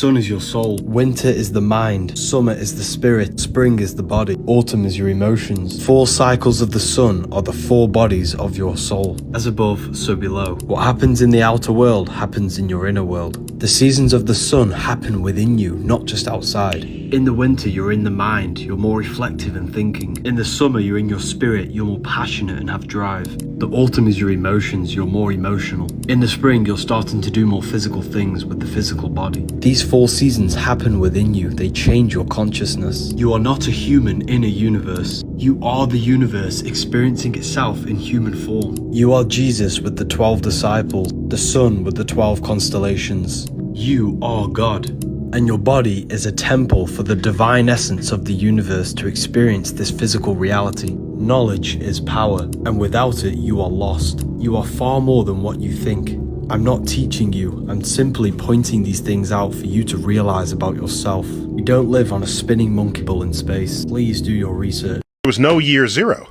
sun is your soul. Winter is the mind. Summer is the spirit. Spring is the body. Autumn is your emotions. 4 cycles of the sun are the 4 bodies of your soul. As above, so below. What happens in the outer world happens in your inner world. The seasons of the sun happen within you, not just outside. In the winter, you're in the mind. You're more reflective and thinking. In the summer, you're in your spirit. You're more passionate and have drive. The autumn is your emotions. You're more emotional. In the spring, you're starting to do more physical things with the physical body. These 4 seasons happen within you. They change your consciousness. You are not a human in a universe. You are the universe experiencing itself in human form. You are Jesus with the 12 disciples, the sun with the 12 constellations. You are God. And your body is a temple for the divine essence of the universe to experience this physical reality. Knowledge is power, and without it, you are lost. You are far more than what you think. I'm not teaching you, I'm simply pointing these things out for you to realize about yourself. You don't live on a spinning monkey ball in space. Please do your research. There was no year 0.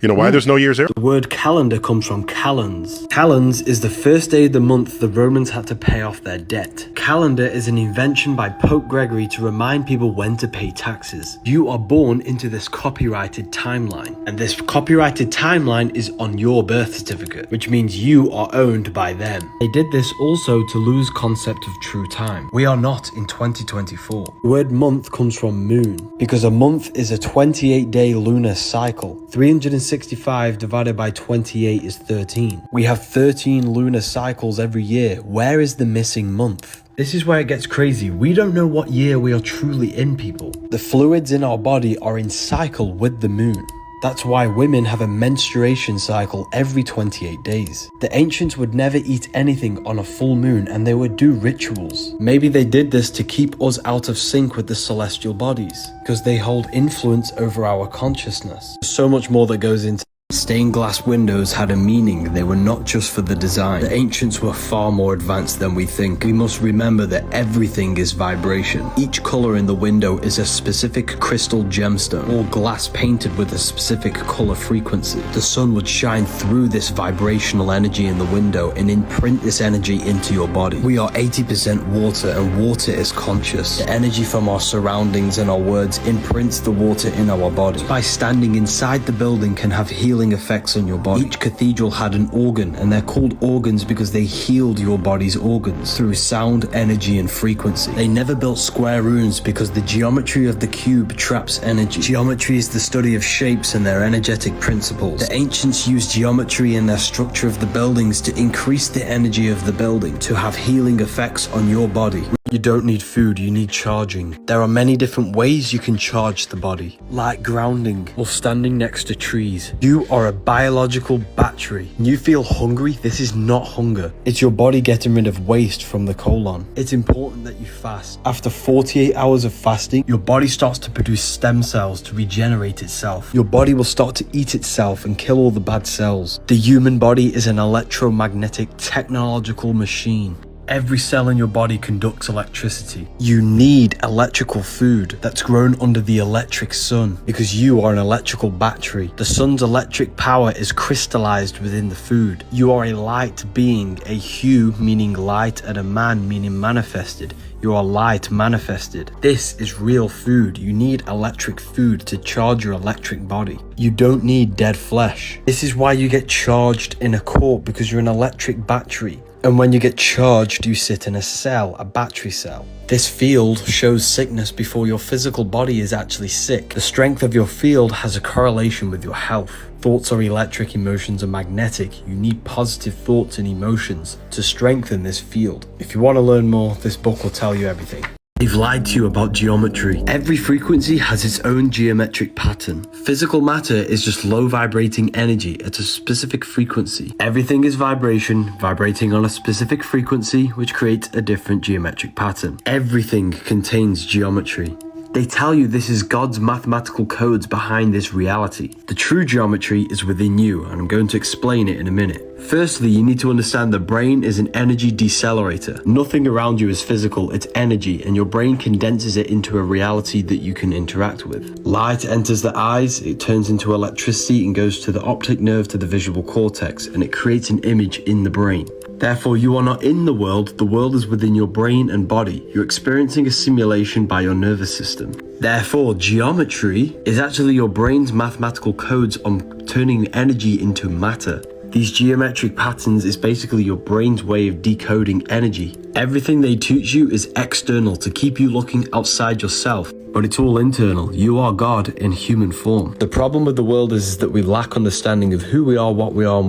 You know why there's no year 0? The word calendar comes from calends. Calends is the first day of the month the Romans had to pay off their debt. Calendar is an invention by Pope Gregory to remind people when to pay taxes. You are born into this copyrighted timeline, and this copyrighted timeline is on your birth certificate, which means you are owned by them. They did this also to lose concept of true time. We are not in 2024. The word month comes from moon, because a month is a 28-day lunar cycle. 365 divided by 28 is 13. We have 13 lunar cycles every year. Where is the missing month? This is where it gets crazy. We don't know what year we are truly in, people. The fluids in our body are in cycle with the moon. That's why women have a menstruation cycle every 28 days. The ancients would never eat anything on a full moon, and they would do rituals. Maybe they did this to keep us out of sync with the celestial bodies, because they hold influence over our consciousness. There's so much more that goes into. Stained glass windows had a meaning. They were not just for the design. The ancients were far more advanced than we think. We must remember that everything is vibration. Each color in the window is a specific crystal gemstone, or glass painted with a specific color frequency. The sun would shine through this vibrational energy in the window and imprint this energy into your body. We are 80% water, and water is conscious. The energy from our surroundings and our words imprints the water in our body. By standing inside the building can have healing effects on your body. Each cathedral had an organ, and they're called organs because they healed your body's organs through sound, energy, and frequency. They never built square rooms because the geometry of the cube traps energy. Geometry is the study of shapes and their energetic principles. The ancients used geometry in their structure of the buildings to increase the energy of the building, to have healing effects on your body. You don't need food, you need charging. There are many different ways you can charge the body, like grounding or standing next to trees. You are a biological battery. You feel hungry? This is not hunger. It's your body getting rid of waste from the colon. It's important that you fast. After 48 hours of fasting, your body starts to produce stem cells to regenerate itself. Your body will start to eat itself and kill all the bad cells. The human body is an electromagnetic technological machine. Every cell in your body conducts electricity. You need electrical food that's grown under the electric sun because you are an electrical battery. The sun's electric power is crystallized within the food. You are a light being, a hue meaning light and a man meaning manifested. You are light manifested. This is real food. You need electric food to charge your electric body. You don't need dead flesh. This is why you get charged in a court, because you're an electric battery. And when you get charged, you sit in a cell, a battery cell. This field shows sickness before your physical body is actually sick. The strength of your field has a correlation with your health. Thoughts are electric, emotions are magnetic. You need positive thoughts and emotions to strengthen this field. If you want to learn more, this book will tell you everything. They've lied to you about geometry. Every frequency has its own geometric pattern. Physical matter is just low vibrating energy at a specific frequency. Everything is vibration, vibrating on a specific frequency, which creates a different geometric pattern. Everything contains geometry. They tell you this is God's mathematical codes behind this reality. The true geometry is within you, and I'm going to explain it in a minute. Firstly, you need to understand the brain is an energy decelerator. Nothing around you is physical, it's energy, and your brain condenses it into a reality that you can interact with. Light enters the eyes, it turns into electricity and goes to the optic nerve to the visual cortex, and it creates an image in the brain. Therefore, you are not in the world is within your brain and body. You're experiencing a simulation by your nervous system. Therefore, geometry is actually your brain's mathematical codes on turning energy into matter. These geometric patterns is basically your brain's way of decoding energy. Everything they teach you is external to keep you looking outside yourself, but it's all internal. You are God in human form. The problem with the world is that we lack understanding of who we are, and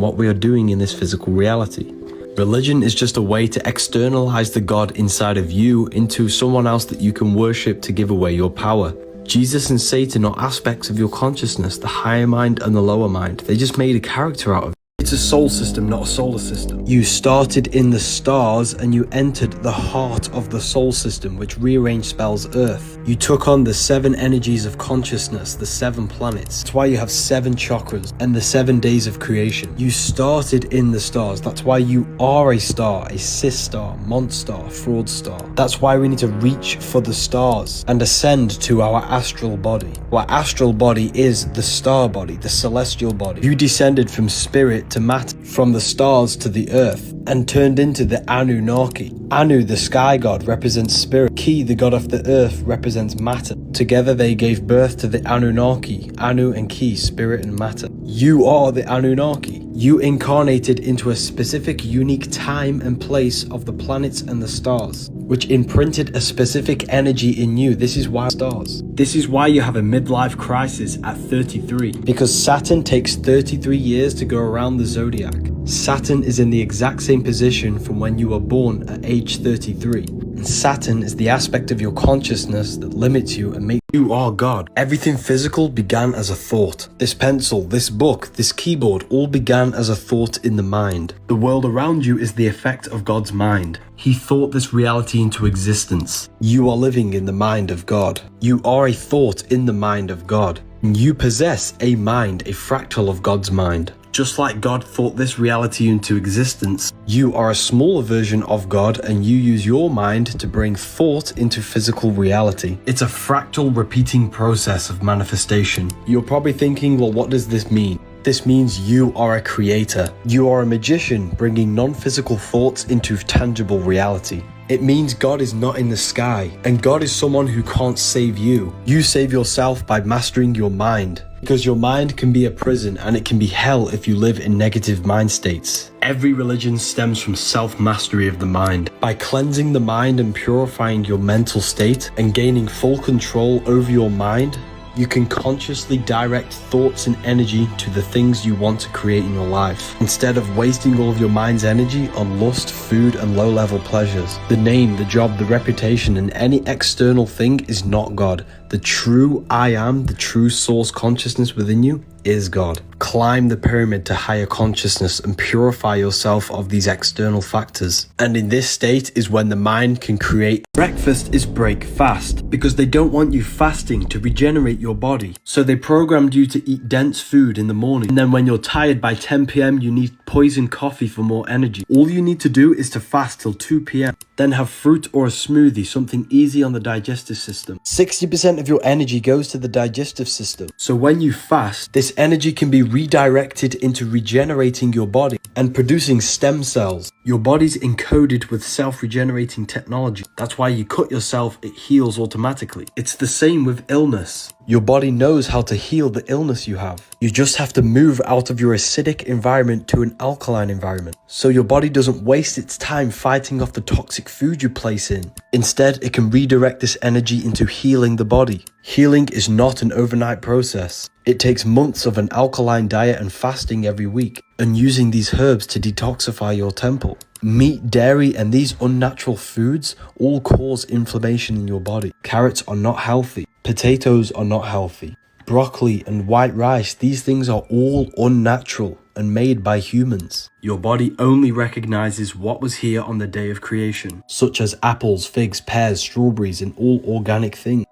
what we are doing in this physical reality. Religion is just a way to externalize the God inside of you into someone else that you can worship to give away your power. Jesus and Satan are aspects of your consciousness, the higher mind and the lower mind. They just made a character out of it. It's a soul system, not a solar system. You started in the stars and you entered the heart of the soul system, which rearranged spells Earth. You took on the 7 energies of consciousness, the 7 planets. That's why you have 7 chakras and the 7 days of creation. You started in the stars. That's why you are a star, a cis star, monstar, fraud star. That's why we need to reach for the stars and ascend to our astral body. Our astral body is the star body, the celestial body. You descended from spirit to matter, from the stars to the earth, and turned into the Anunnaki. Anu, the sky god, represents spirit. Ki, the god of the earth, represents matter. Together they gave birth to the Anunnaki. Anu and Ki, spirit and matter. You are the Anunnaki. You incarnated into a specific unique time and place of the planets and the stars, which imprinted a specific energy in you. This is why stars. This is why you have a midlife crisis at 33. Because Saturn takes 33 years to go around the zodiac. Saturn is in the exact same position from when you were born at age 33. And Saturn is the aspect of your consciousness that limits you and makes you are God. Everything physical began as a thought. This pencil, this book, this keyboard all began as a thought in the mind. The world around you is the effect of God's mind. He thought this reality into existence. You are living in the mind of God. You are a thought in the mind of God. And you possess a mind, a fractal of God's mind. Just like God thought this reality into existence, you are a smaller version of God and you use your mind to bring thought into physical reality. It's a fractal repeating process of manifestation. You're probably thinking, well, what does this mean? This means you are a creator. You are a magician bringing non-physical thoughts into tangible reality. It means God is not in the sky, and God is someone who can't save you. You save yourself by mastering your mind, because your mind can be a prison and it can be hell if you live in negative mind states. Every religion stems from self-mastery of the mind. By cleansing the mind and purifying your mental state and gaining full control over your mind, you can consciously direct thoughts and energy to the things you want to create in your life, instead of wasting all of your mind's energy on lust, food, and low-level pleasures. The name, the job, the reputation, and any external thing is not God. The true I am, the true source consciousness within you, is God. Climb the pyramid to higher consciousness and purify yourself of these external factors. And in this state is when the mind can create. Breakfast is break fast, because they don't want you fasting to regenerate your body. So they programmed you to eat dense food in the morning. And then when you're tired by 10 p.m, you need poison coffee for more energy. All you need to do is to fast till 2 p.m. Then have fruit or a smoothie, something easy on the digestive system. 60% of your energy goes to the digestive system. So when you fast, this energy can be redirected into regenerating your body and producing stem cells. Your body's encoded with self-regenerating technology. That's why you cut yourself, it heals automatically. It's the same with illness. Your body knows how to heal the illness you have. You just have to move out of your acidic environment to an alkaline environment. So your body doesn't waste its time fighting off the toxic food you place in. Instead, it can redirect this energy into healing the body. Healing is not an overnight process. It takes months of an alkaline diet and fasting every week, and using these herbs to detoxify your temple. Meat, dairy, and these unnatural foods all cause inflammation in your body. Carrots are not healthy. Potatoes are not healthy. Broccoli and white rice, these things are all unnatural and made by humans. Your body only recognizes what was here on the day of creation, such as apples, figs, pears, strawberries, and all organic things.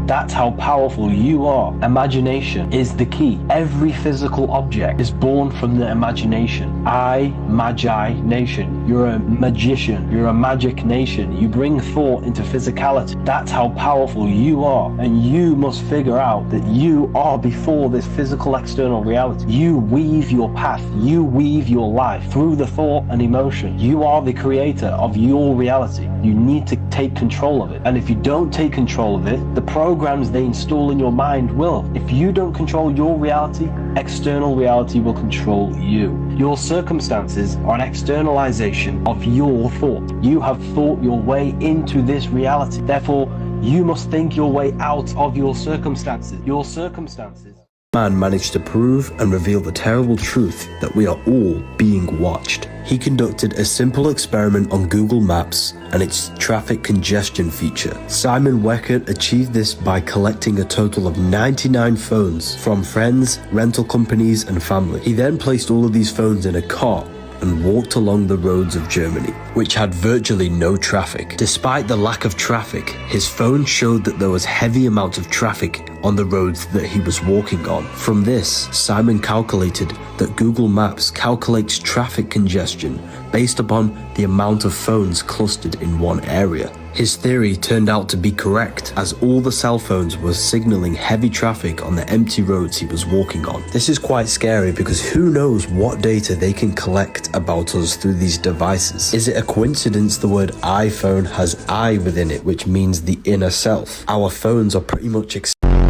That's how powerful you are. Imagination is the key. Every physical object is born from the imagination. I, Magi, Nation. You're a magician. You're a magic nation. You bring thought into physicality. That's how powerful you are. And you must figure out that you are before this physical external reality. You weave your path. You weave your life through the thought and emotion. You are the creator of your reality. You need to take control of it. And if you don't take control of it, the programs they install in your mind will. If you don't control your reality, external reality will control you. Your circumstances are an externalization of your thought. You have thought your way into this reality. Therefore, you must think your way out of your circumstances. Your circumstances. Man managed to prove and reveal the terrible truth that we are all being watched. He conducted a simple experiment on Google Maps and its traffic congestion feature. Simon Weckert achieved this by collecting a total of 99 phones from friends, rental companies, and family. He then placed all of these phones in a cart and walked along the roads of Germany, which had virtually no traffic. Despite the lack of traffic, his phone showed that there was heavy amounts of traffic on the roads that he was walking on. From this, Simon calculated that Google Maps calculates traffic congestion based upon the amount of phones clustered in one area. His theory turned out to be correct, as all the cell phones were signaling heavy traffic on the empty roads he was walking on. This is quite scary because who knows what data they can collect about us through these devices. Is it a coincidence the word iPhone has I within it, which means the inner self? Our phones are pretty much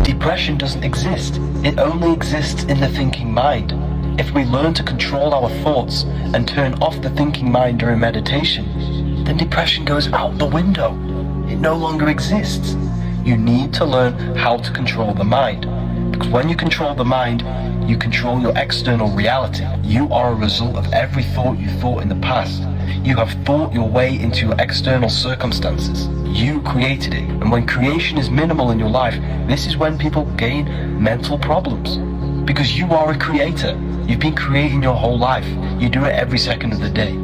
Depression doesn't exist. It only exists in the thinking mind. If we learn to control our thoughts and turn off the thinking mind during meditation, then depression goes out the window. It no longer exists. You need to learn how to control the mind. Because when you control the mind, you control your external reality. You are a result of every thought you thought in the past. You have thought your way into your external circumstances. You created it. And when creation is minimal in your life, this is when people gain mental problems. Because you are a creator. You've been creating your whole life. You do it every second of the day.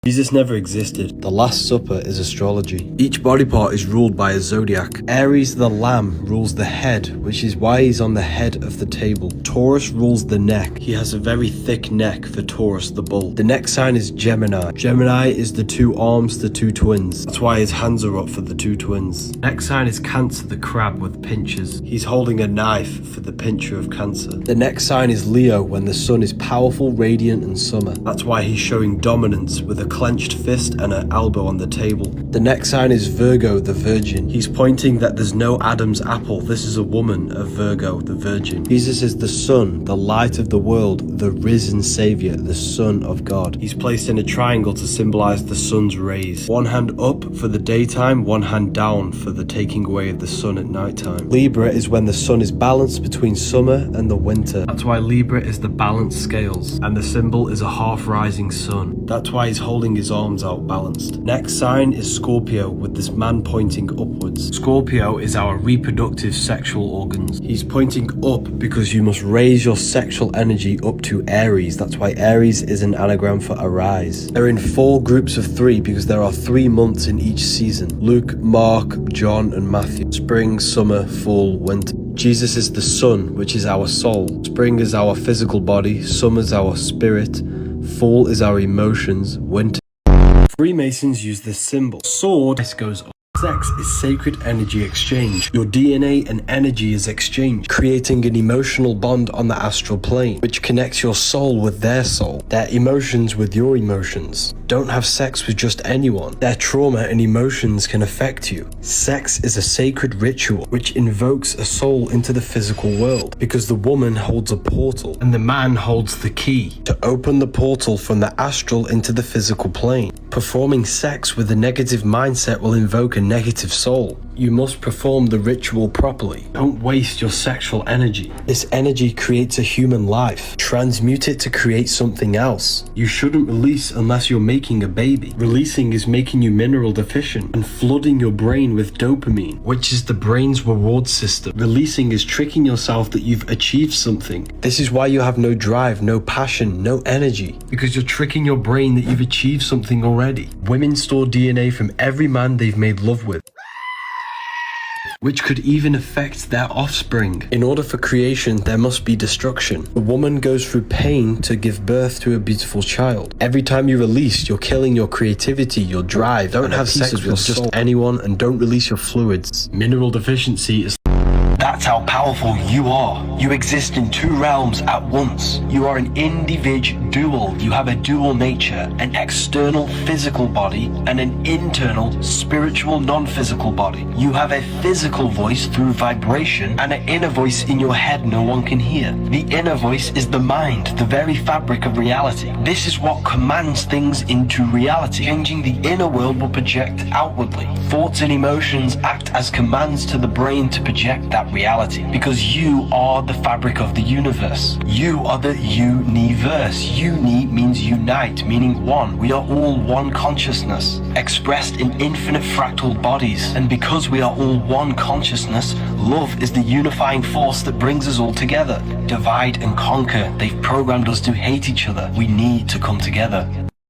Jesus never existed. The Last Supper is astrology. Each body part is ruled by a zodiac. Aries the lamb rules the head, which is why he's on the head of the table. Taurus rules the neck. He has a very thick neck for Taurus the bull. The next sign is Gemini. Gemini is the two arms, the two twins. That's why his hands are up for the two twins. Next sign is Cancer the crab with pinchers. He's holding a knife for the pincher of Cancer. The next sign is Leo when the sun is powerful, radiant, and summer. That's why he's showing dominance with a clenched fist and an elbow on the table. The next sign is Virgo, the virgin. He's pointing that there's no Adam's apple. This is a woman of Virgo, the virgin. Jesus is the sun, the light of the world, the risen savior, the son of God. He's placed in a triangle to symbolize the sun's rays. One hand up for the daytime, one hand down for the taking away of the sun at nighttime. Libra is when the sun is balanced between summer and the winter. That's why Libra is the balanced scales, and the symbol is a half rising sun. That's why he's holding his arms out balanced. Next sign is Scorpio with this man pointing upwards. Scorpio is our reproductive sexual organs. He's pointing up because you must raise your sexual energy up to Aries. That's why Aries is an anagram for arise. They're in 4 groups of 3 because there are 3 months in each season. Luke, Mark, John, and Matthew. Spring, summer, fall, winter. Jesus is the sun, which is our soul. Spring is our physical body. Summer is our spirit. Fall is our emotions. Winter. Freemasons use this symbol. Sword, this goes on. Sex is sacred energy exchange. Your DNA and energy is exchanged, creating an emotional bond on the astral plane, which connects your soul with their soul, their emotions with your emotions. Don't have sex with just anyone. Their trauma and emotions can affect you. Sex is a sacred ritual which invokes a soul into the physical world, because the woman holds a portal and the man holds the key to open the portal from the astral into the physical plane. Performing sex with a negative mindset will invoke a negative soul. You must perform the ritual properly. Don't waste your sexual energy. This energy creates a human life. Transmute it to create something else. You shouldn't release unless you're making a baby. Releasing is making you mineral deficient and flooding your brain with dopamine, which is the brain's reward system. Releasing is tricking yourself that you've achieved something. This is why you have no drive, no passion, no energy, because you're tricking your brain that you've achieved something already. Women store DNA from every man they've made love with. which could even affect their offspring. In order for creation, there must be destruction. A woman goes through pain to give birth to a beautiful child. Every time you release, you're killing your creativity, your drive. Don't have sex with just anyone and don't release your fluids. Mineral deficiency is That's how powerful you are. You exist in two realms at once. You are an individual. You have a dual nature, an external physical body and an internal spiritual non-physical body. You have a physical voice through vibration and an inner voice in your head no one can hear. The inner voice is the mind, the very fabric of reality. This is what commands things into reality. Changing the inner world will project outwardly. Thoughts and emotions act as commands to the brain to project that reality, because you are the fabric of the universe. You are the universe. Uni means unite, meaning one. We are all one consciousness, expressed in infinite fractal bodies. And because we are all one consciousness, love is the unifying force that brings us all together. Divide and conquer. They've programmed us to hate each other. We need to come together.